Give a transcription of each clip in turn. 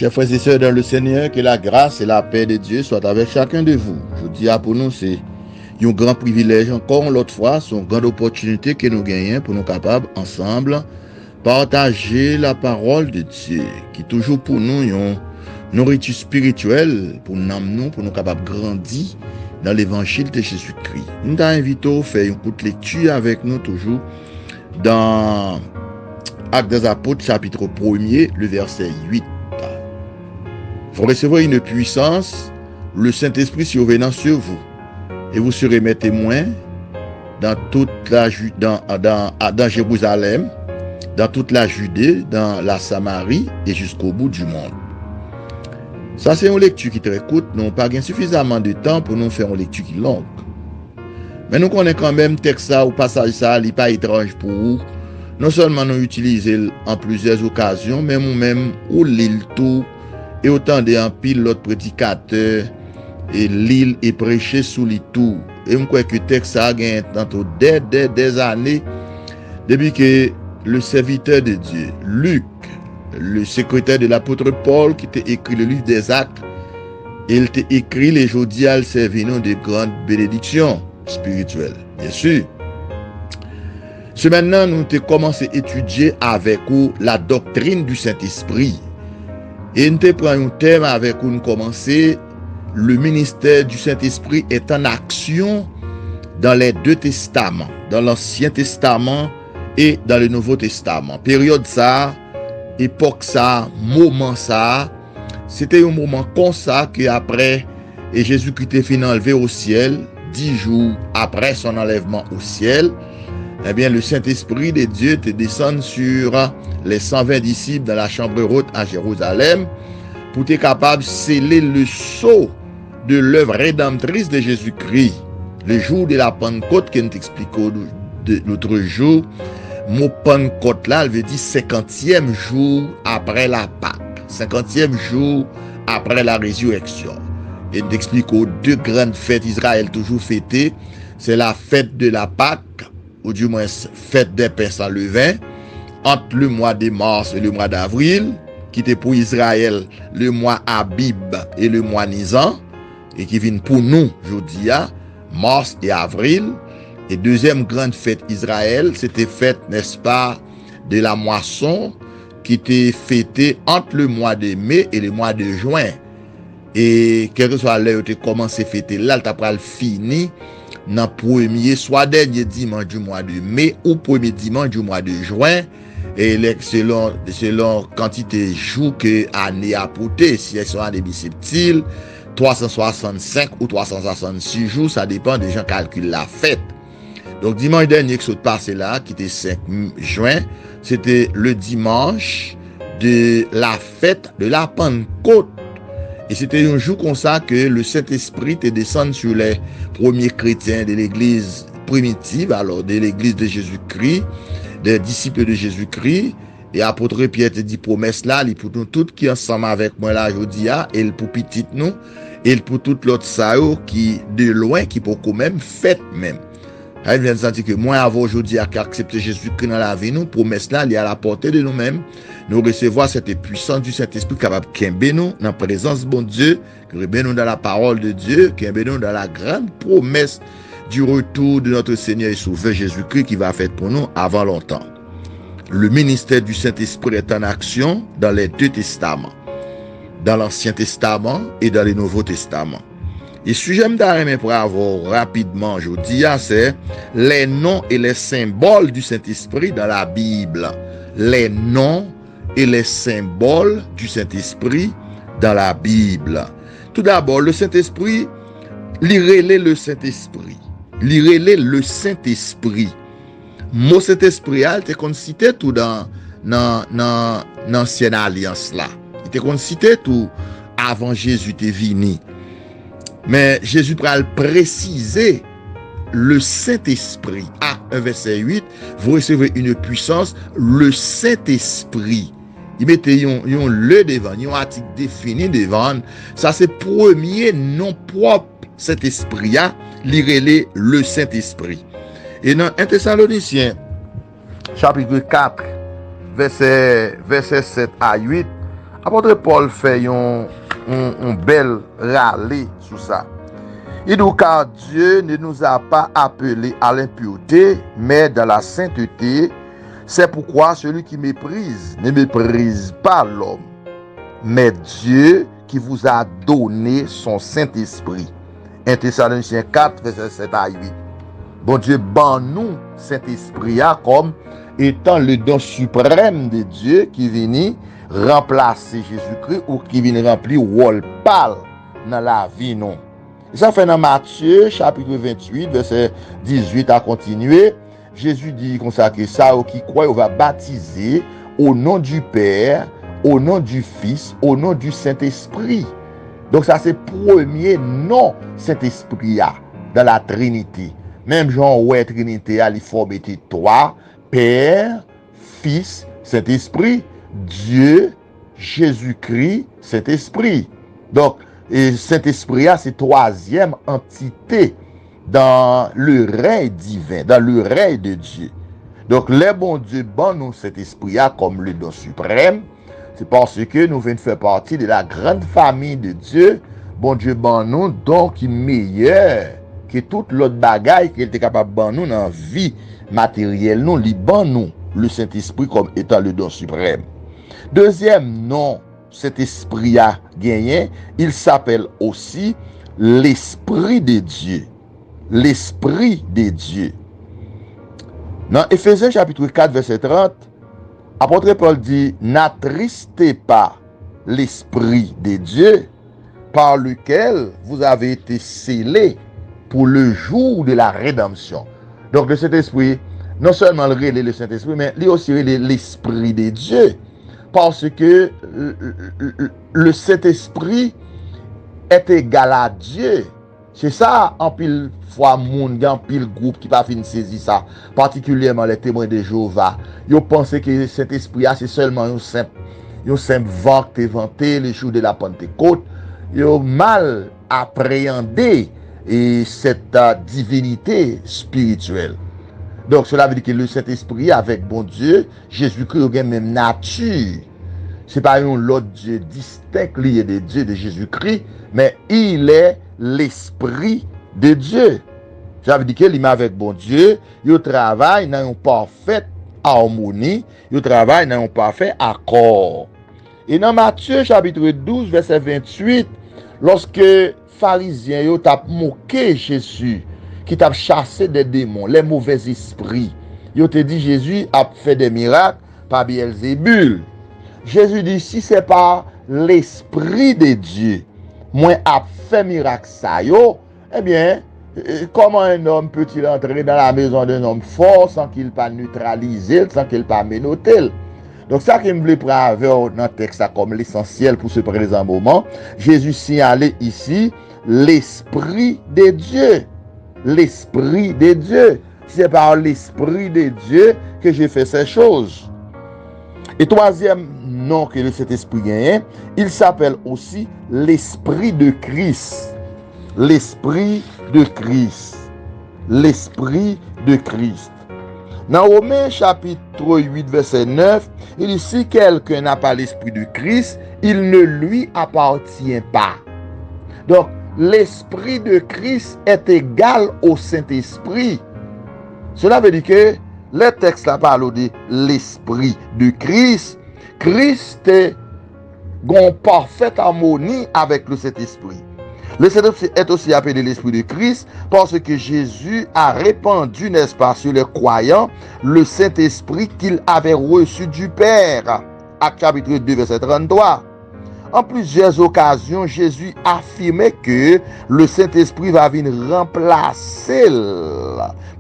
Chers frères et sœurs dans le Seigneur, que la grâce et la paix de Dieu soient avec chacun de vous. Je dis à pour nous, c'est un grand privilège encore l'autre fois, c'est une grande opportunité que nous gagnons pour nous capables ensemble partager la parole de Dieu, qui toujours pour nous une nourriture spirituelle pour nous, pour nous capables grandir dans l'évangile de Jésus-Christ. Nous t'invitons à faire une courte lecture avec nous toujours dans Actes des Apôtres, chapitre 1er, le verset 8. Vous recevrez une puissance, le Saint-Esprit survenant sur vous, et vous serez mes témoins dans toute dans Jérusalem, dans toute la Judée, dans la Samarie et jusqu'au bout du monde. Ça, c'est une lecture qui est très courte. Nous n'avons pas suffisamment de temps pour nous faire une lecture qui est longue. Mais nous connaissons quand même texte ça ou passage ça, il n'est pas étrange pour vous. Non seulement nous utilisons en plusieurs occasions, mais nous-mêmes, ou l'île tout, et autant de pile l'autre prédicateur, et l'île est prêché sous les tout. Et je crois que le texte a gagné tantôt des années, depuis que le serviteur de Dieu, Luc, le secrétaire de l'apôtre Paul, qui t'a écrit le livre des Actes, il t'a écrit les jours-ci à servir de grandes bénédictions spirituelles. Bien sûr. Ce maintenant, nous avons commencé à étudier avec vous la doctrine du Saint-Esprit. Et nous avons pris un thème avec vous, nous commencer. Le ministère du Saint-Esprit est en action dans les deux testaments, dans l'Ancien Testament et dans le Nouveau Testament. Période ça, époque ça, moment ça, c'était un moment comme ça qu'après, et Jésus-Christ est fini enlevé au ciel, 10 jours après son enlèvement au ciel, eh bien, le Saint-Esprit de Dieu te descend sur les 120 disciples dans la chambre haute à Jérusalem pour être capable de sceller le sceau de l'œuvre rédemptrice de Jésus-Christ. Le jour de la Pentecôte, qu'on t'explique l'autre jour, mot Pentecôte là, il veut dire 50e jour après la Pâque, 50e jour après la résurrection. Et t'explique aux deux grandes fêtes Israël toujours fêtées, c'est la fête de la Pâque, ou du moins fête des pains sans levain, entre le mois de mars et le mois d'avril, qui était pour Israël le mois Abib et le mois Nisan, et qui vient pour nous, jeudi, mars et avril. Et deuxième grande fête Israël, c'était fête, n'est-ce pas, de la moisson, qui était fêtée entre le mois de mai et le mois de juin. Et quel que soit l'heure où tu commences à fêter là, tu as fini dans le premier, soit dernier dimanche du mois de mai ou premier dimanche du mois de juin. Et selon quantité de jours que l'année a porté, si elles sont année bisseptile, 365 ou 366 jours, ça dépend des gens qui calculent la fête. Donc dimanche dernier que ça passé là, qui était 5 juin, c'était le dimanche de la fête de la Pentecôte. Et c'était un jour comme ça que le Saint-Esprit te descend sur les premiers chrétiens de l'église primitive, alors de l'église de Jésus-Christ, des disciples de Jésus-Christ. Et apôtre Pierre te dit promesse là, il pour nous tous qui ensemble avec moi là aujourd'hui, et pour petit nous, et pour tout l'autre ça qui de loin, qui pour quand même fête même. Il vient de sentir que moi avant aujourd'hui à accepter Jésus-Christ dans la vie nous, promesse là, il est à la portée de nous-mêmes. Nous recevoir cette puissance du Saint-Esprit capable de camber nous dans la présence de bon Dieu, camber nous dans la parole de Dieu, camber nous dans la grande promesse du retour de notre Seigneur et Sauveur Jésus-Christ qui va faire pour nous avant longtemps. Le ministère du Saint-Esprit est en action dans les deux testaments, dans l'Ancien Testament et dans le Nouveau Testament. Et si j'aime d'arriver pour avoir rapidement, je dis, c'est les noms et les symboles du Saint-Esprit dans la Bible. Les noms et les symboles du Saint-Esprit dans la Bible. Tout d'abord, le Saint-Esprit, lirez le Saint-Esprit. Lirez le Saint-Esprit. Mot Saint-Esprit, il était cité tout dans l'ancienne alliance là. Il était cité tout avant Jésus était venu. Mais Jésus va préciser le Saint-Esprit. Acte 1, verset 8, vous recevez une puissance, le Saint-Esprit. Il mettait un le devant, un article défini devant. Ça, c'est premier nom propre Saint-Esprit. Lirez le Saint-Esprit. Et dans 1 Thessaloniciens, chapitre 4, verset 7 à 8, Apôtre Paul fait un bel râler sur ça. Il dit car Dieu ne nous a pas appelés à l'impureté, mais dans la sainteté. C'est pourquoi celui qui méprise ne méprise pas l'homme, mais Dieu qui vous a donné son Saint-Esprit. 1 Thessaloniciens 4, verset 7 à 8. Bon Dieu, nous Saint-Esprit comme étant le don suprême de Dieu qui vient remplacer Jésus-Christ ou qui vient remplir rôle pâle dans la vie non. Ça fait dans Matthieu chapitre 28 verset 18 à continuer. Jésus dit comme ça que ça qui croit on va baptiser au nom du Père, au nom du Fils, au nom du Saint-Esprit. Donc ça c'est premier nom Saint-Esprit dans la Trinité. Même Jean ouais Trinité il forme trois, Père, Fils, Saint-Esprit, Dieu, Jésus-Christ, Saint-Esprit. Donc et Saint-Esprit c'est troisième entité dans le règne divin, dans le règne de Dieu. Donc les bons Dieu nous cet esprit comme le don suprême. C'est parce que nous venons faire partie de la grande famille de Dieu. Bon Dieu nous donc qui meilleur que toute l'autre bagaille qu'il était capable de nous dans la vie matérielle nous, li nous le Saint-Esprit comme étant le don suprême. Deuxième nom cet esprit a gagné, il s'appelle aussi l'Esprit de Dieu. L'Esprit de Dieu. Dans Éphésiens chapitre 4 verset 30, apôtre Paul dit, n'attristez pas l'Esprit de Dieu par lequel vous avez été scellés pour le jour de la rédemption. Donc le Saint-Esprit, non seulement le Saint-Esprit, mais il aussi l'Esprit de Dieu. Parce que le Saint-Esprit est égal à Dieu. C'est ça, en pile fois, monde, en pile groupe qui pas fin saisir ça. Particulièrement les témoins de Jéhovah. Ils pensent que cet esprit c'est seulement un simple vent qui est vanté le jour de la Pentecôte. Ils ont mal appréhendé cette divinité spirituelle. Donc cela veut dire que le Saint-Esprit avec bon Dieu, Jésus-Christ a même nature. C'est pas un autre Dieu distinct lié de Dieu de Jésus-Christ, mais il est l'Esprit de Dieu. Ça veut dire qu'il est avec bon Dieu, il travaille dans une parfaite harmonie, il travaille dans un parfait accord. Et dans Matthieu chapitre 12 verset 28, lorsque pharisiens ont moqué Jésus, qui t'a chassé des démons, les mauvais esprits, ils ont dit Jésus a fait des miracles par Beelzébul. Jésus dit si c'est pas l'Esprit de Dieu, moi a fait miracle ça yo, eh bien, comment un homme peut-il entrer dans la maison d'un homme fort sans qu'il pas neutraliser, sans qu'il pas menotter? Donc ça qui me voulait prendre dans le texte comme l'essentiel pour ce présent moment, Jésus signalait ici l'Esprit de Dieu. L'Esprit de Dieu. C'est par l'Esprit de Dieu que j'ai fait ces choses. Et troisième nom que cet esprit gagne, il s'appelle aussi l'Esprit de Christ. L'Esprit de Christ. L'Esprit de Christ. Dans Romains chapitre 8 verset 9, il dit si quelqu'un n'a pas l'Esprit de Christ, il ne lui appartient pas. Donc, l'Esprit de Christ est égal au Saint-Esprit. Cela veut dire que le texte là parle de l'Esprit de Christ. Christ est en parfaite harmonie avec le Saint-Esprit. Le Saint-Esprit est aussi appelé l'Esprit de Christ parce que Jésus a répandu, n'est-ce pas, sur les croyants, le Saint-Esprit qu'il avait reçu du Père. Actes chapitre 2, verset 33. En plusieurs occasions, Jésus affirmait que le Saint-Esprit va venir remplacer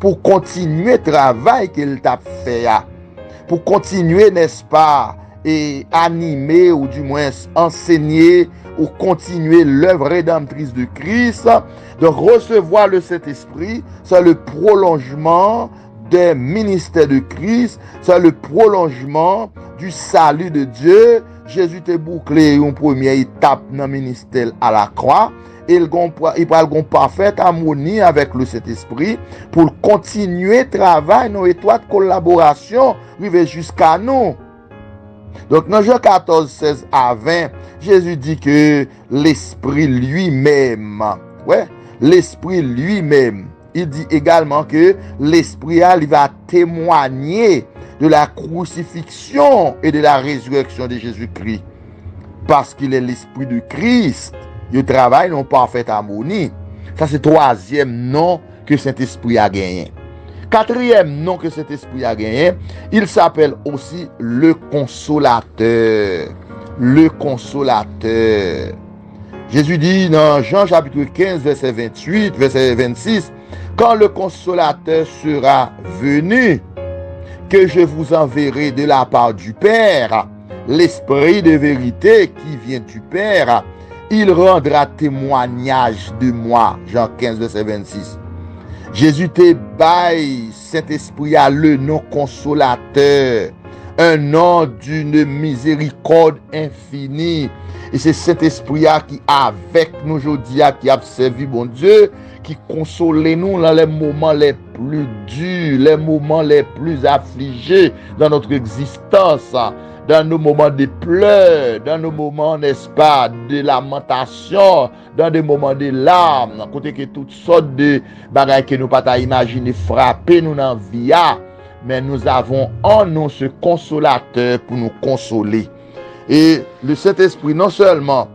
pour continuer le travail qu'il t'a fait. Pour continuer, n'est-ce pas, et animer ou du moins enseigner ou continuer l'œuvre rédemptrice de Christ. Donc recevoir le Saint-Esprit, c'est le prolongement des ministères de Christ, c'est le prolongement du salut de Dieu. Jésus t'a bouclé une première étape dans le ministère à la croix. Il va avoir une parfaite harmonie avec le Saint-Esprit pour continuer le travail dans étroite collaboration, arriver jusqu'à nous. Donc dans Jean 14, 16 à 20, Jésus dit que l'Esprit lui-même, ouais, l'Esprit lui-même, il dit également que l'Esprit il va témoigner de la crucifixion et de la résurrection de Jésus-Christ. Parce qu'il est l'Esprit de Christ, il travaille en parfaite harmonie. Ça c'est le troisième nom que Saint-Esprit a gagné. Quatrième nom que cet esprit a gagné, il s'appelle aussi le consolateur. Le consolateur. Jésus dit dans Jean chapitre 15, verset 28, verset 26, quand le consolateur sera venu, que je vous enverrai de la part du Père, l'esprit de vérité qui vient du Père, il rendra témoignage de moi. Jean 15, verset 26. Jésus te baille Saint-Esprit à le nom consolateur, un nom d'une miséricorde infinie. Et c'est Saint-Esprit qui avec nous aujourd'hui, qui a servi bon Dieu, qui console nous dans les moments les plus durs, les moments les plus affligés dans notre existence, dans nos moments de pleurs, dans nos moments, n'est-ce pas, de lamentation, dans des moments de larmes, côté que toutes sortes de bagages que nous pas imaginer frapper nous dans la vie, mais nous avons en nous ce consolateur pour nous consoler. Et le Saint-Esprit non seulement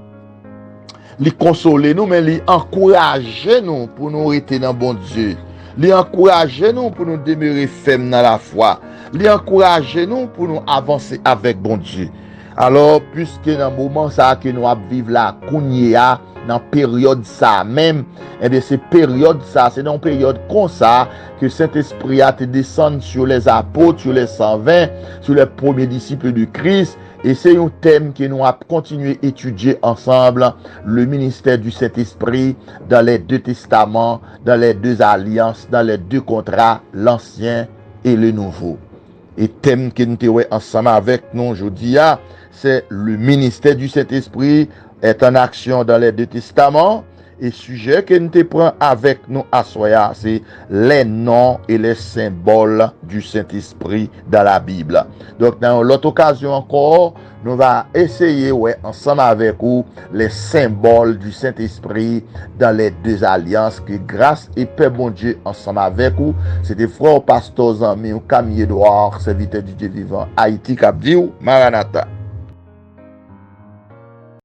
lui consoler nous, mais lui encourager nous pour nous rester dans bon Dieu. Lui encourager nous pour nous demeurer fermes dans la foi. Lui encourager nous pour nous avancer avec bon Dieu. Alors, puisque dans le moment ça que nous vivons la kounia, dans la période ça même, et de ces périodes ça, c'est dans une période comme ça que Saint-Esprit a te descendu sur les apôtres, sur les 120, sur les premiers disciples de Christ. Et c'est un thème que nous avons continué à étudier ensemble, le ministère du Saint-Esprit dans les deux testaments, dans les deux alliances, dans les deux contrats, l'ancien et le nouveau. Et thème que nous avons ensemble avec nous aujourd'hui, c'est le ministère du Saint-Esprit est en action dans les deux testaments. Et sujet que nous te prenons avec nous à soya, c'est les noms et les symboles du Saint-Esprit dans la Bible. Donc, dans l'autre occasion encore, nous allons essayer, ensemble avec vous, les symboles du Saint-Esprit dans les deux alliances. Que grâce et paix, bon Dieu, ensemble avec vous. C'était frère pasteur Zami, Camille Edouard, serviteur du Dieu vivant, Haïti, Cap Diou, Maranatha.